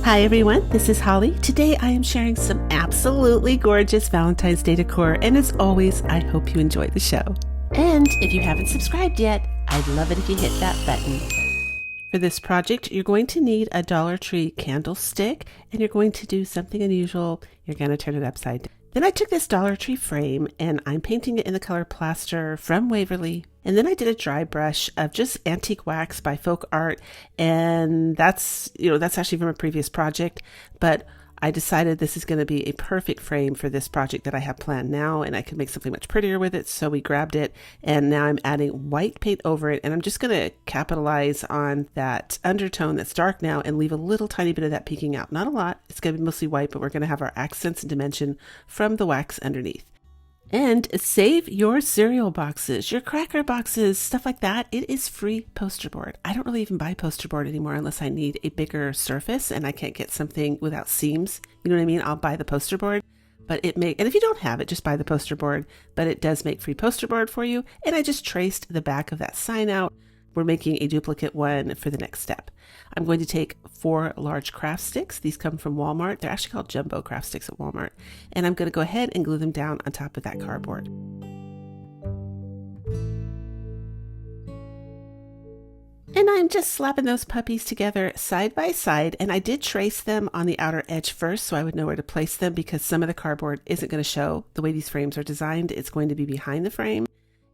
Hi everyone, this is Holly. Today I am sharing some absolutely gorgeous Valentine's Day decor, and as always, I hope you enjoy the show. And if you haven't subscribed yet, I'd love it if you hit that button. For this project, you're going to need a Dollar Tree candlestick, and you're going to do something unusual. You're going to turn it upside down. Then I took this Dollar Tree frame and I'm painting it in the color Plaster from Waverly. And then I did a dry brush of just antique wax by Folk Art. And that's actually from a previous project, but I decided this is going to be a perfect frame for this project that I have planned now, and I can make something much prettier with it. So we grabbed it, and now I'm adding white paint over it, and I'm just going to capitalize on that undertone that's dark now and leave a little tiny bit of that peeking out. Not a lot. It's going to be mostly white, but we're going to have our accents and dimension from the wax underneath. And save your cereal boxes, your cracker boxes, stuff like that. It is free poster board. I don't really even buy poster board anymore unless I need a bigger surface and I can't get something without seams. You know what I mean? I'll buy the poster board, and if you don't have it, just buy the poster board, but it does make free poster board for you. And I just traced the back of that sign out. We're making a duplicate one for the next step. I'm going to take 4 large craft sticks. These come from Walmart. They're actually called jumbo craft sticks at Walmart. And I'm going to go ahead and glue them down on top of that cardboard. And I'm just slapping those puppies together side by side. And I did trace them on the outer edge first so I would know where to place them, because some of the cardboard isn't going to show the way these frames are designed. It's going to be behind the frame.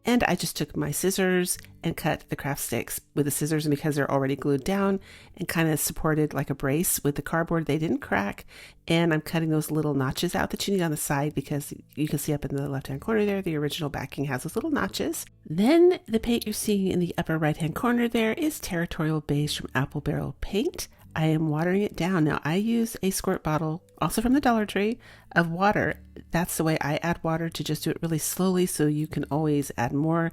And I just took my scissors and cut the craft sticks with the scissors, and because they're already glued down and kind of supported like a brace with the cardboard, they didn't crack. And I'm cutting those little notches out that you need on the side, because you can see up in the left-hand corner there, the original backing has those little notches. Then the paint you're seeing in the upper right-hand corner there is Territorial Beige from Apple Barrel Paint. I am watering it down. Now I use a squirt bottle, also from the Dollar Tree, of water. That's the way I add water, to just do it really slowly so you can always add more.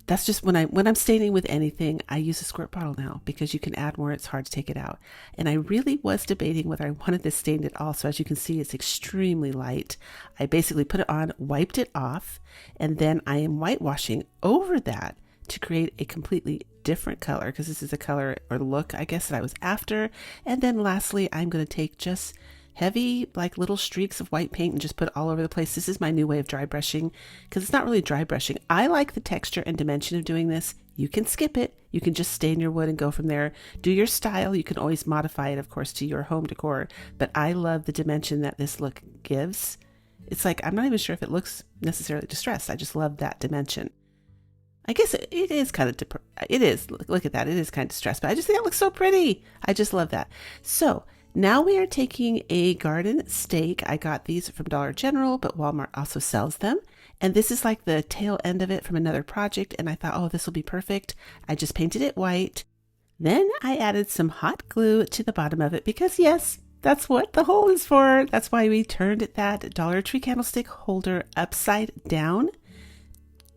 That's just when I'm staining with anything, I use a squirt bottle now, because you can add more. It's hard to take it out. And I really was debating whether I wanted this stained at all. So as you can see, it's extremely light. I basically put it on, wiped it off, and then I am whitewashing over that to create a completely different color, because this is a color or look, I guess, that I was after. And then lastly, I'm going to take just heavy, like little streaks of white paint and just put it all over the place. This is my new way of dry brushing, because it's not really dry brushing. I like the texture and dimension of doing this. You can skip it. You can just stain your wood and go from there. Do your style. You can always modify it, of course, to your home decor. But I love the dimension that this look gives. It's like, I'm not even sure if it looks necessarily distressed. I just love that dimension. I guess it is kind of, it is, look at that, it is kind of distressed, but I just think it looks so pretty. I just love that. So now we are taking a garden stake. I got these from Dollar General, but Walmart also sells them. And this is like the tail end of it from another project. And I thought, oh, this will be perfect. I just painted it white. Then I added some hot glue to the bottom of it, because yes, that's what the hole is for. That's why we turned that Dollar Tree candlestick holder upside down.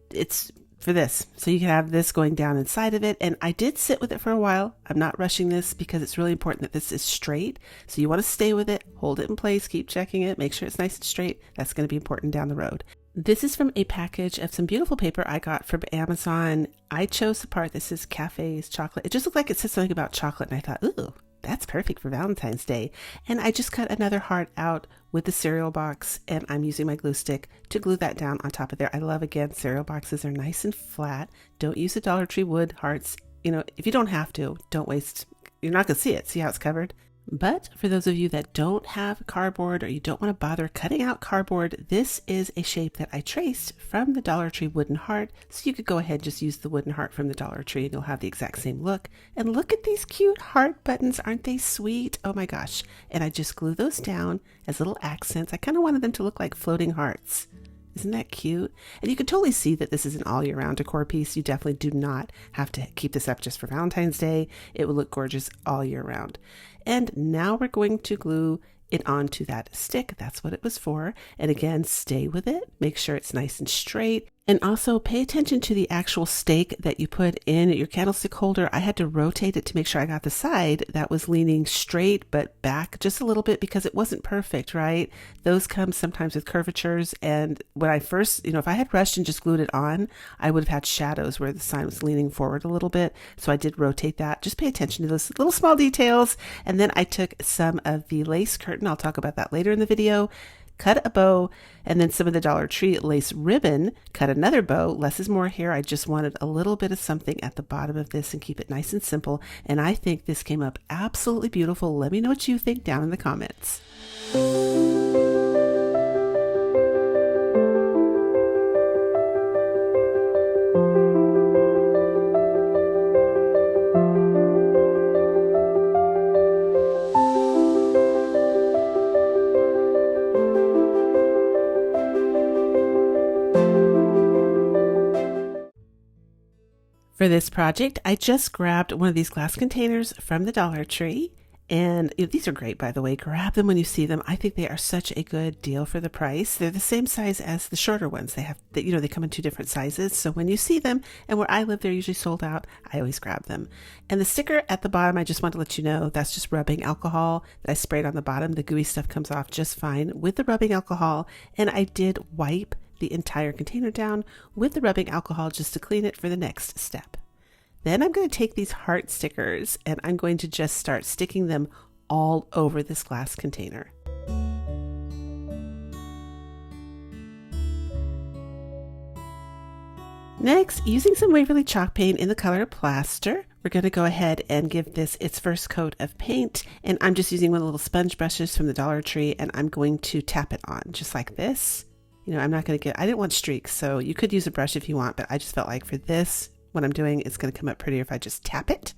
It's for this, so you can have this going down inside of it. And I did sit with it for a while. I'm not rushing this, because it's really important that this is straight. So you want to stay with it, hold it in place, keep checking it, make sure it's nice and straight. That's going to be important down the road. This is from a package of some beautiful paper I got from Amazon. I chose the part that says cafes, chocolate. It just looked like it said something about chocolate, and I thought, ooh, that's perfect for Valentine's Day. And I just cut another heart out with the cereal box, and I'm using my glue stick to glue that down on top of there. I love, again, cereal boxes are nice and flat. Don't use the Dollar Tree wood hearts. You know, if you don't have to, don't waste. You're not going to see it. See how it's covered? But for those of you that don't have cardboard, or you don't want to bother cutting out cardboard, this is a shape that I traced from the Dollar Tree wooden heart. So you could go ahead and just use the wooden heart from the Dollar Tree and you'll have the exact same look. And look at these cute heart buttons. Aren't they sweet? Oh my gosh. And I just glue those down as little accents. I kind of wanted them to look like floating hearts. Isn't that cute? And you can totally see that this is an all year round decor piece. You definitely do not have to keep this up just for Valentine's Day. It will look gorgeous all year round. And now we're going to glue it onto that stick. That's what it was for. And again, stay with it. Make sure it's nice and straight. And also pay attention to the actual stake that you put in your candlestick holder. I had to rotate it to make sure I got the side that was leaning straight but back just a little bit because it wasn't perfect, right? Those come sometimes with curvatures. And when I first, if I had rushed and just glued it on, I would have had shadows where the sign was leaning forward a little bit. So I did rotate that. Just pay attention to those little small details. And then I took some of the lace curtain. I'll talk about that later in the video. Cut a bow, and then some of the Dollar Tree lace ribbon, cut another bow. Less is more here. I just wanted a little bit of something at the bottom of this and keep it nice and simple. And I think this came up absolutely beautiful. Let me know what you think down in the comments. For this project, I just grabbed one of these glass containers from the Dollar Tree. And these are great, by the way. Grab them when you see them. I think they are such a good deal for the price. They're the same size as the shorter ones. They come in 2 different sizes. So when you see them, and where I live, they're usually sold out, I always grab them. And the sticker at the bottom, I just want to let you know, that's just rubbing alcohol that I sprayed on the bottom. The gooey stuff comes off just fine with the rubbing alcohol. And I did wipe the entire container down with the rubbing alcohol just to clean it for the next step. Then I'm going to take these heart stickers and I'm going to just start sticking them all over this glass container. Next, using some Waverly chalk paint in the color Plaster, we're going to go ahead and give this its first coat of paint. And I'm just using one of the little sponge brushes from the Dollar Tree and I'm going to tap it on just like this. I'm not going to I didn't want streaks, so you could use a brush if you want, but I just felt like for this, what I'm doing, it's going to come up prettier if I just tap it.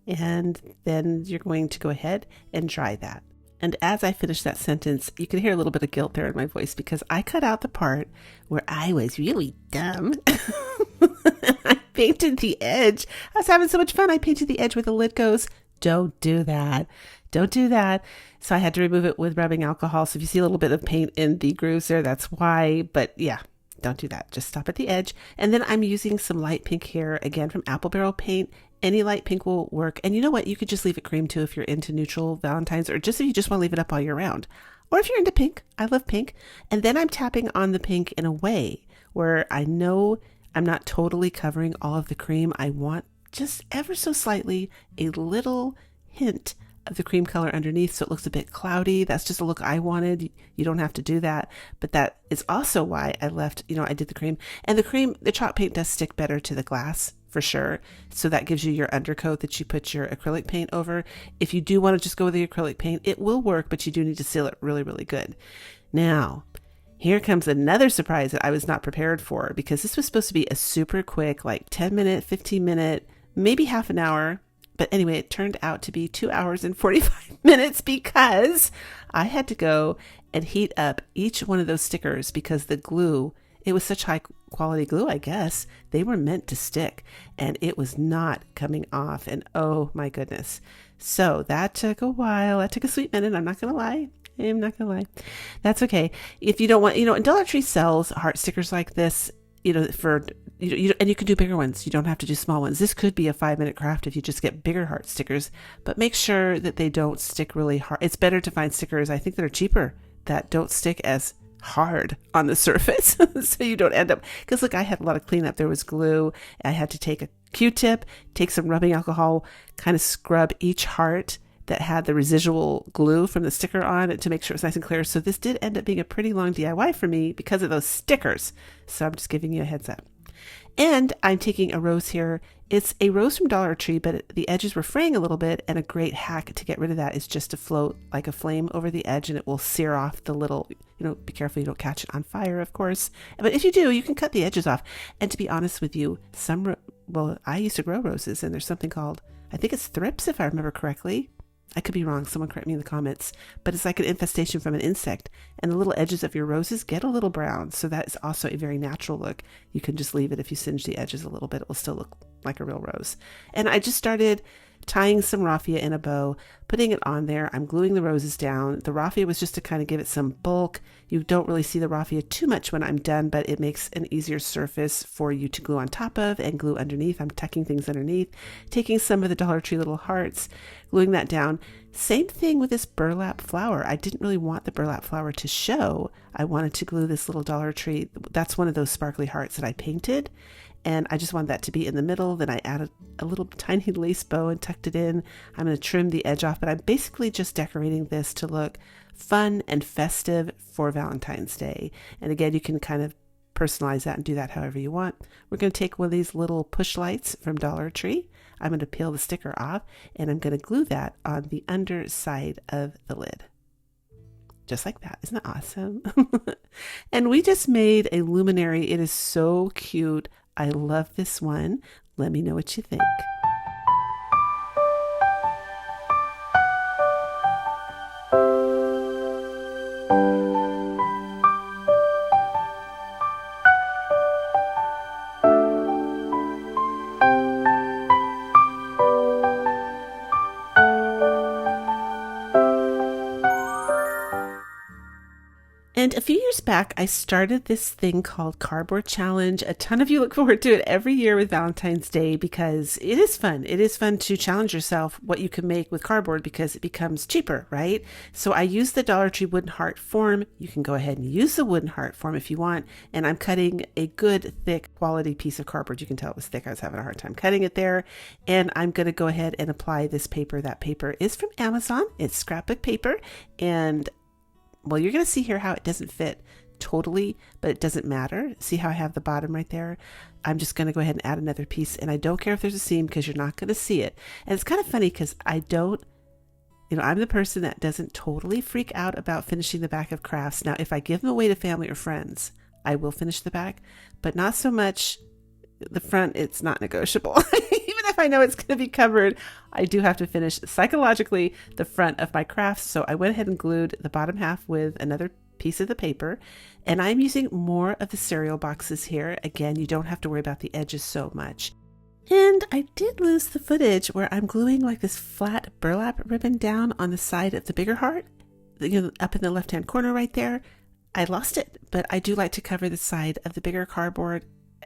And then you're going to go ahead and dry that. And as I finish that sentence, you can hear a little bit of guilt there in my voice because I cut out the part where I was really dumb. I painted the edge. I was having so much fun. I painted the edge where the lid goes. Don't do that. Don't do that. So I had to remove it with rubbing alcohol. So if you see a little bit of paint in the grooves there, that's why. But yeah, don't do that. Just stop at the edge. And then I'm using some light pink here, again from Apple Barrel Paint. Any light pink will work. And you know what? You could just leave it cream too if you're into neutral Valentines, or just if you just want to leave it up all year round. Or if you're into pink, I love pink. And then I'm tapping on the pink in a way where I know I'm not totally covering all of the cream. I want just ever so slightly a little hint of the cream color underneath so it looks a bit cloudy. That's just a look I wanted. You don't have to do that. But that is also why I left, I did the cream. And the chalk paint does stick better to the glass for sure. So that gives you your undercoat that you put your acrylic paint over. If you do want to just go with the acrylic paint, it will work, but you do need to seal it really, really good. Now, here comes another surprise that I was not prepared for, because this was supposed to be a super quick, like 10-minute, 15-minute, maybe half an hour. But anyway, it turned out to be 2 hours and 45 minutes because I had to go and heat up each one of those stickers because the glue, it was such high quality glue, I guess. They were meant to stick and it was not coming off. And oh my goodness. So that took a while. That took a sweet minute. I'm not going to lie. That's okay. If you don't want, and Dollar Tree sells heart stickers like this, and you can do bigger ones. You don't have to do small ones. This could be a 5-minute craft if you just get bigger heart stickers, but make sure that they don't stick really hard. It's better to find stickers, I think, that are cheaper that don't stick as hard on the surface. So you don't end up, because look, I had a lot of cleanup. There was glue. I had to take a Q-tip, take some rubbing alcohol, kind of scrub each heart that had the residual glue from the sticker on it to make sure it was nice and clear. So this did end up being a pretty long DIY for me because of those stickers. So I'm just giving you a heads up. And I'm taking a rose here. It's a rose from Dollar Tree, but the edges were fraying a little bit, and a great hack to get rid of that is just to float like a flame over the edge, and it will sear off the little, be careful you don't catch it on fire, of course. But if you do, you can cut the edges off. And to be honest with you, I used to grow roses, and there's something called, I think it's thrips, if I remember correctly. I could be wrong. Someone correct me in the comments. But it's like an infestation from an insect. And the little edges of your roses get a little brown. So that is also a very natural look. You can just leave it if you singe the edges a little bit. It will still look like a real rose. And I just started tying some raffia in a bow, putting it on there. I'm gluing the roses down. The raffia was just to kind of give it some bulk. You don't really see the raffia too much when I'm done, but it makes an easier surface for you to glue on top of and glue underneath. I'm tucking things underneath, taking some of the Dollar Tree little hearts, gluing that down. Same thing with this burlap flower. I didn't really want the burlap flower to show. I wanted to glue this little Dollar Tree. That's one of those sparkly hearts that I painted. And I just wanted that to be in the middle. Then I added a little tiny lace bow and tucked it in. I'm going to trim the edge off, but I'm basically just decorating this to look fun and festive for Valentine's Day. And again, you can kind of personalize that and do that however you want. We're going to take one of these little push lights from Dollar Tree. I'm going to peel the sticker off and I'm going to glue that on the underside of the lid. Just like that. Isn't that awesome? And we just made a luminary. It is so cute. I love this one. Let me know what you think. And a few years back, I started this thing called Cardboard Challenge. A ton of you look forward to it every year with Valentine's Day because it is fun. It is fun to challenge yourself what you can make with cardboard because it becomes cheaper, right? So I use the Dollar Tree wooden heart form. You can go ahead and use the wooden heart form if you want. And I'm cutting a good, thick, quality piece of cardboard. You can tell it was thick. I was having a hard time cutting it there. And I'm going to go ahead and apply this paper. That paper is from Amazon. It's scrapbook paper. And well, you're going to see here how it doesn't fit totally, but it doesn't matter. See how I have the bottom right there? I'm just going to go ahead and add another piece, and I don't care if there's a seam because you're not going to see it. And it's kind of funny because I don't, I'm the person that doesn't totally freak out about finishing the back of crafts. Now, if I give them away to family or friends, I will finish the back, but not so much the front. It's not negotiable. If I know it's going to be covered, I do have to finish psychologically the front of my crafts. So I went ahead and glued the bottom half with another piece of the paper. And I'm using more of the cereal boxes here. Again, you don't have to worry about the edges so much. And I did lose the footage where I'm gluing like this flat burlap ribbon down on the side of the bigger heart, up in the left-hand corner right there. I lost it, but I do like to cover the side of the bigger cardboard.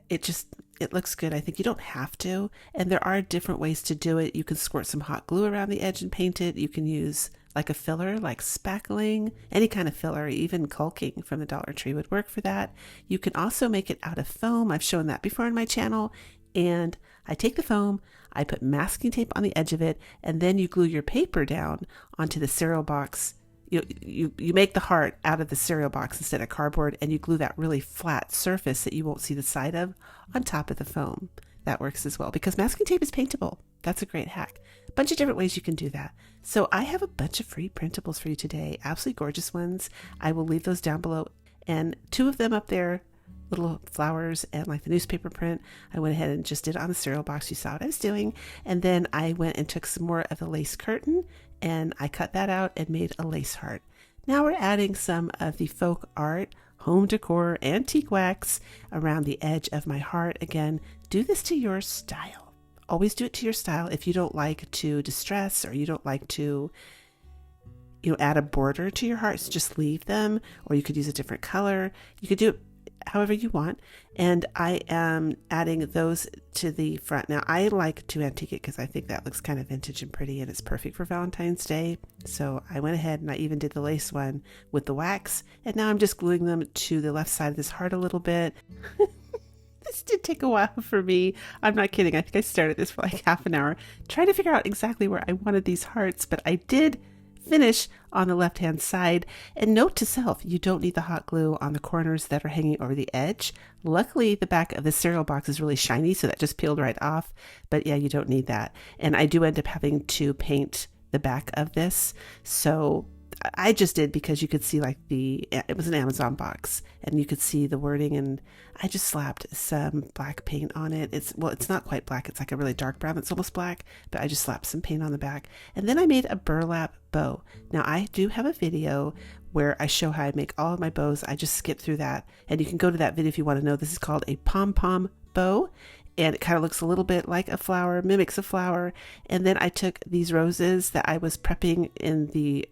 It looks good. I think you don't have to. And there are different ways to do it. You can squirt some hot glue around the edge and paint it. You can use like a filler, like spackling, any kind of filler, even caulking from the Dollar Tree would work for that. You can also make it out of foam. I've shown that before on my channel. And I take the foam, I put masking tape on the edge of it, and then you glue your paper down onto the cereal box. You make the heart out of the cereal box instead of cardboard, and you glue that really flat surface that you won't see the side of on top of the foam. That works as well because masking tape is paintable. That's a great hack. A bunch of different ways you can do that. So I have a bunch of free printables for you today. Absolutely gorgeous ones. I will leave those down below, and 2 of them up there, little flowers and like the newspaper print. I went ahead and just did it on the cereal box. You saw what I was doing. And then I went and took some more of the lace curtain and I cut that out and made a lace heart. Now we're adding some of the folk art, home decor, antique wax around the edge of my heart. Again, do this to your style. Always do it to your style. If you don't like to distress or you don't like to add a border to your hearts, just leave them, or you could use a different color. You could do it however you want. And I am adding those to the front. Now I like to antique it because I think that looks kind of vintage and pretty and it's perfect for Valentine's Day. So I went ahead and I even did the lace one with the wax. And now I'm just gluing them to the left side of this heart a little bit. This did take a while for me. I'm not kidding. I think I started this for like half an hour trying to figure out exactly where I wanted these hearts, but I did finish on the left hand side. And note to self, you don't need the hot glue on the corners that are hanging over the edge. Luckily the back of the cereal box is really shiny, so that just peeled right off, but yeah, you don't need that. And I do end up having to paint the back of this, so I just did because you could see like it was an Amazon box and you could see the wording, and I just slapped some black paint on it. It's not quite black. It's like a really dark brown. It's almost black, but I just slapped some paint on the back. And then I made a burlap bow. Now I do have a video where I show how I make all of my bows. I just skipped through that, and you can go to that video if you want to know. This is called a pom-pom bow. and it kind of looks a little bit like a flower, mimics a flower. And then I took these roses that I was prepping in the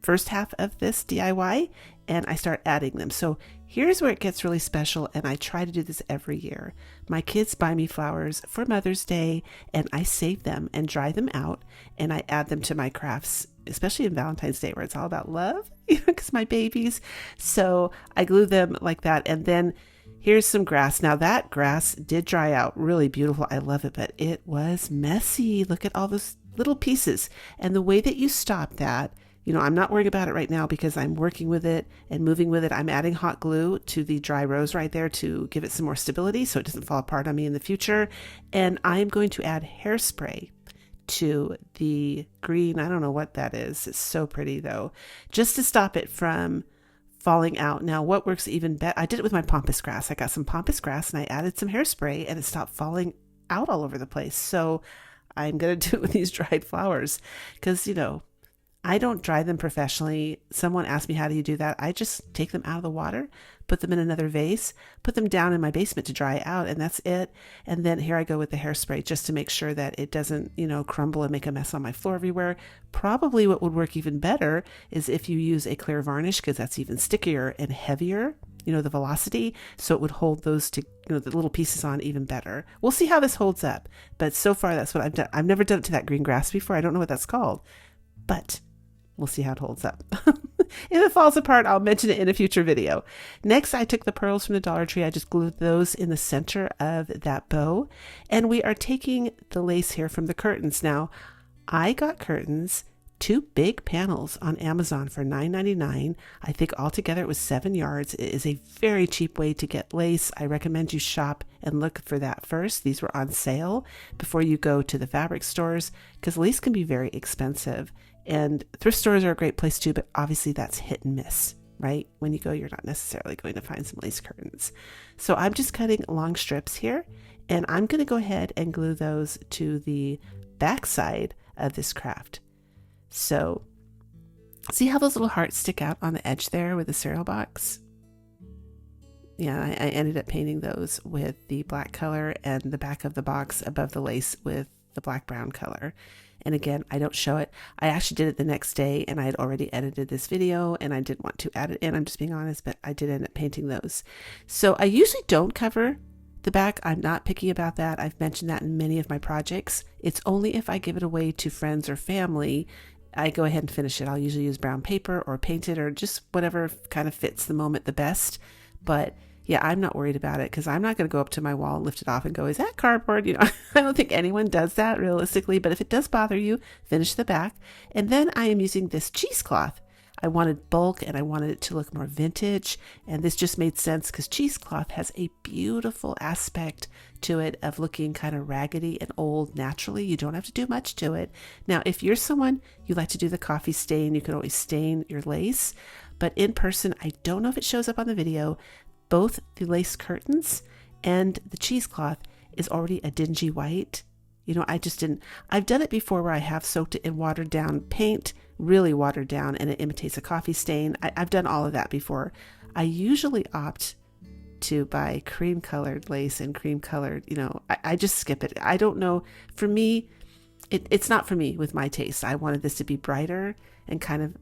first half of this DIY, and I start adding them. So here's where it gets really special, and I try to do this every year. My kids buy me flowers for Mother's Day, and I save them and dry them out, and I add them to my crafts, especially in Valentine's Day where it's all about love, because my babies. So I glue them like that, and then here's some grass. Now that grass did dry out really beautiful. I love it, but it was messy. Look at all those little pieces. And the way that you stop that, I'm not worrying about it right now because I'm working with it and moving with it. I'm adding hot glue to the dry rose right there to give it some more stability so it doesn't fall apart on me in the future. And I'm going to add hairspray to the green. I don't know what that is. It's so pretty though, just to stop it from falling out. Now, what works even better, I did it with my pampas grass. I got some pampas grass and I added some hairspray and it stopped falling out all over the place. So I'm going to do it with these dried flowers because, I don't dry them professionally. Someone asked me, how do you do that? I just take them out of the water, put them in another vase, put them down in my basement to dry out, and that's it. And then here I go with the hairspray just to make sure that it doesn't, crumble and make a mess on my floor everywhere. Probably what would work even better is if you use a clear varnish, because that's even stickier and heavier, the velocity, so it would hold those to, the little pieces on even better. We'll see how this holds up. But so far, that's what I've done. I've never done it to that green grass before. I don't know what that's called, but we'll see how it holds up. If it falls apart, I'll mention it in a future video. Next, I took the pearls from the Dollar Tree. I just glued those in the center of that bow. And we are taking the lace here from the curtains. Now, I got curtains, 2 big panels on Amazon for $9.99. I think altogether it was 7 yards. It is a very cheap way to get lace. I recommend you shop and look for that first. These were on sale before you go to the fabric stores because lace can be very expensive. And thrift stores are a great place too, but obviously that's hit and miss, right? When you go, you're not necessarily going to find some lace curtains. So I'm just cutting long strips here, and I'm going to go ahead and glue those to the back side of this craft. So see how those little hearts stick out on the edge there with the cereal box? Yeah, I ended up painting those with the black color and the back of the box above the lace with the black brown color. And again, I don't show it. I actually did it the next day and I had already edited this video and I didn't want to add it in. I'm just being honest, but I did end up painting those. So I usually don't cover the back. I'm not picky about that. I've mentioned that in many of my projects. It's only if I give it away to friends or family, I go ahead and finish it. I'll usually use brown paper or paint it or just whatever kind of fits the moment the best. But yeah, I'm not worried about it because I'm not going to go up to my wall and lift it off and go, is that cardboard? I don't think anyone does that realistically, but if it does bother you, finish the back. And then I am using this cheesecloth. I wanted bulk and I wanted it to look more vintage. And this just made sense because cheesecloth has a beautiful aspect to it of looking kind of raggedy and old naturally. You don't have to do much to it. Now, if you're someone you like to do the coffee stain, you can always stain your lace. But in person, I don't know if it shows up on the video. Both the lace curtains and the cheesecloth is already a dingy white. I just didn't. I've done it before where I have soaked it in watered down paint, really watered down, and it imitates a coffee stain. I've done all of that before. I usually opt to buy cream colored lace and cream colored, I just skip it. I don't know. For me, it's not for me with my taste. I wanted this to be brighter and kind of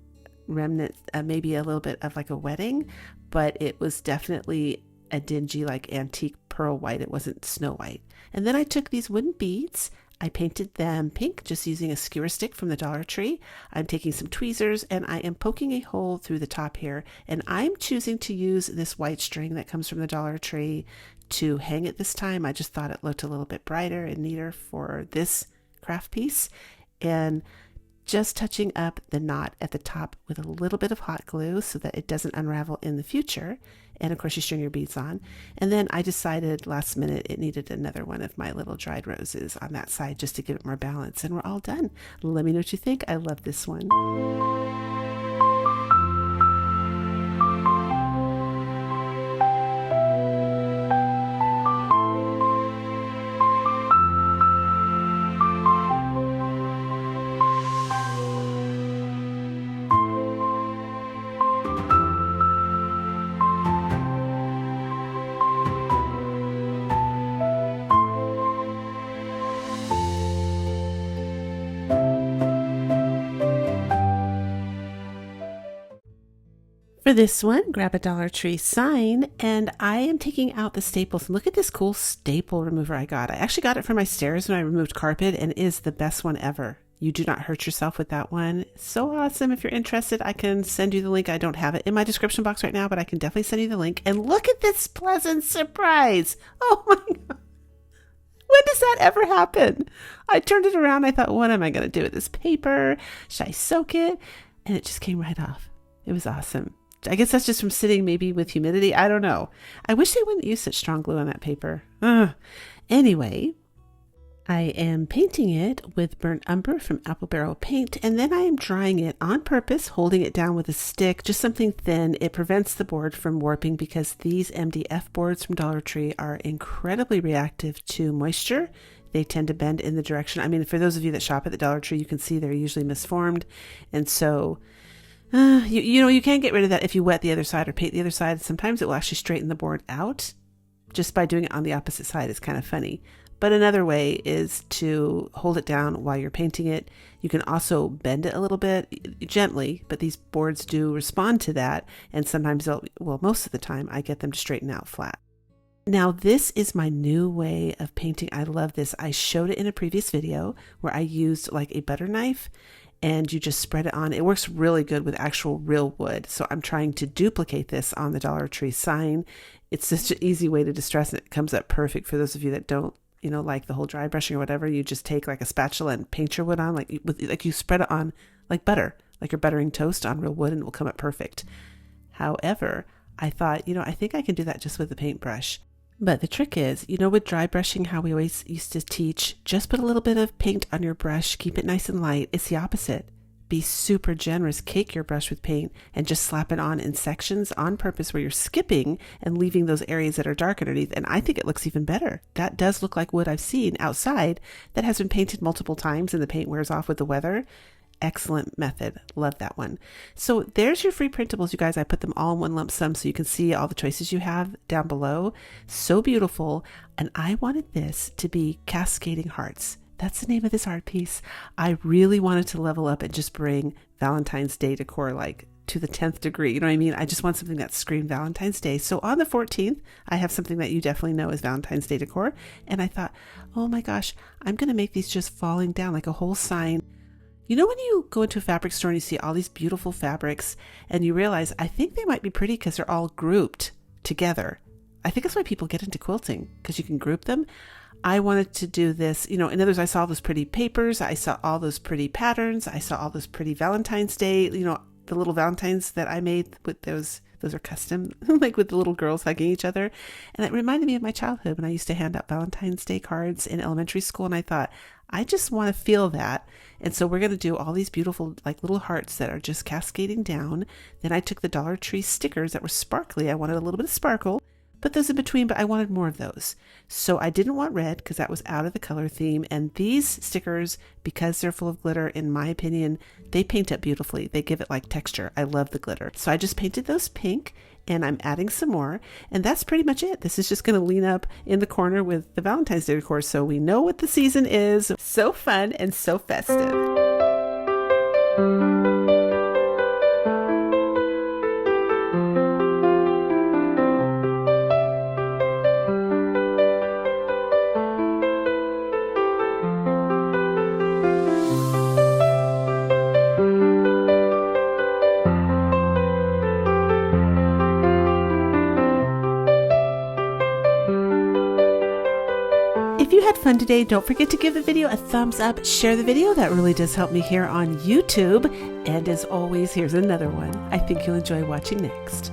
remnant, maybe a little bit of like a wedding, but it was definitely a dingy, like antique pearl white. It wasn't snow white. And then I took these wooden beads. I painted them pink just using a skewer stick from the Dollar Tree. I'm taking some tweezers and I am poking a hole through the top here. And I'm choosing to use this white string that comes from the Dollar Tree to hang it this time. I just thought it looked a little bit brighter and neater for this craft piece. And just touching up the knot at the top with a little bit of hot glue so that it doesn't unravel in the future. And of course you string your beads on. And then I decided last minute it needed another one of my little dried roses on that side just to give it more balance. And we're all done. Let me know what you think. I love this one. For this one, grab a Dollar Tree sign, and I am taking out the staples. Look at this cool staple remover I got. I actually got it for my stairs when I removed carpet, and it is the best one ever. You do not hurt yourself with that one. So awesome. If you're interested, I can send you the link. I don't have it in my description box right now, but I can definitely send you the link. And look at this pleasant surprise. Oh my God. When does that ever happen? I turned it around. I thought, what am I going to do with this paper? Should I soak it? And it just came right off. It was awesome. I guess that's just from sitting maybe with humidity. I don't know. I wish they wouldn't use such strong glue on that paper. Anyway, I am painting it with burnt umber from Apple Barrel Paint, and then I am drying it on purpose, holding it down with a stick, just something thin. It prevents the board from warping because these MDF boards from Dollar Tree are incredibly reactive to moisture. They tend to bend in the direction. I mean, for those of you that shop at the Dollar Tree, you can see they're usually misformed. And so you can't get rid of that if you wet the other side or paint the other side. Sometimes it will actually straighten the board out just by doing it on the opposite side. It's kind of funny. But another way is to hold it down while you're painting it. You can also bend it a little bit gently, but these boards do respond to that. And sometimes most of the time, I get them to straighten out flat. Now, this is my new way of painting. I love this. I showed it in a previous video where I used like a butter knife and you just spread it on. It works really good with actual real wood. So I'm trying to duplicate this on the Dollar Tree sign. It's such an easy way to distress, and it comes up perfect for those of you that don't, like the whole dry brushing or whatever. You just take like a spatula and paint your wood on, like you spread it on like butter, like you're buttering toast on real wood, and it will come up perfect. However, I thought, I think I can do that just with a paintbrush. But the trick is, with dry brushing, how we always used to teach, just put a little bit of paint on your brush, keep it nice and light. It's the opposite. Be super generous, cake your brush with paint, and just slap it on in sections on purpose where you're skipping and leaving those areas that are dark underneath. And I think it looks even better. That does look like wood I've seen outside that has been painted multiple times and the paint wears off with the weather. Excellent method. Love that one. So there's your free printables, you guys. I put them all in one lump sum so you can see all the choices you have down below. So beautiful. And I wanted this to be Cascading Hearts. That's the name of this art piece. I really wanted to level up and just bring Valentine's Day decor like to the 10th degree. You know what I mean? I just want something that screamed Valentine's Day. So on the 14th, I have something that you definitely know is Valentine's Day decor. And I thought, oh my gosh, I'm going to make these just falling down like a whole sign. When you go into a fabric store and you see all these beautiful fabrics and you realize, I think they might be pretty because they're all grouped together. I think that's why people get into quilting, because you can group them. I wanted to do this, in other words, I saw those pretty papers. I saw all those pretty patterns. I saw all those pretty Valentine's Day, the little Valentines that I made with those are custom, like with the little girls hugging each other. And it reminded me of my childhood when I used to hand out Valentine's Day cards in elementary school. And I thought, I just want to feel that. And so we're going to do all these beautiful like little hearts that are just cascading down. Then I took the Dollar Tree stickers that were sparkly. I wanted a little bit of sparkle. Put those in between, but I wanted more of those. So I didn't want red because that was out of the color theme. And these stickers, because they're full of glitter, in my opinion, they paint up beautifully. They give it like texture. I love the glitter. So I just painted those pink, and I'm adding some more. And that's pretty much it. This is just going to lean up in the corner with the Valentine's Day decor so we know what the season is. So fun and so festive. If you had fun today, don't forget to give the video a thumbs up, share the video. That really does help me here on YouTube. And as always, here's another one I think you'll enjoy watching next.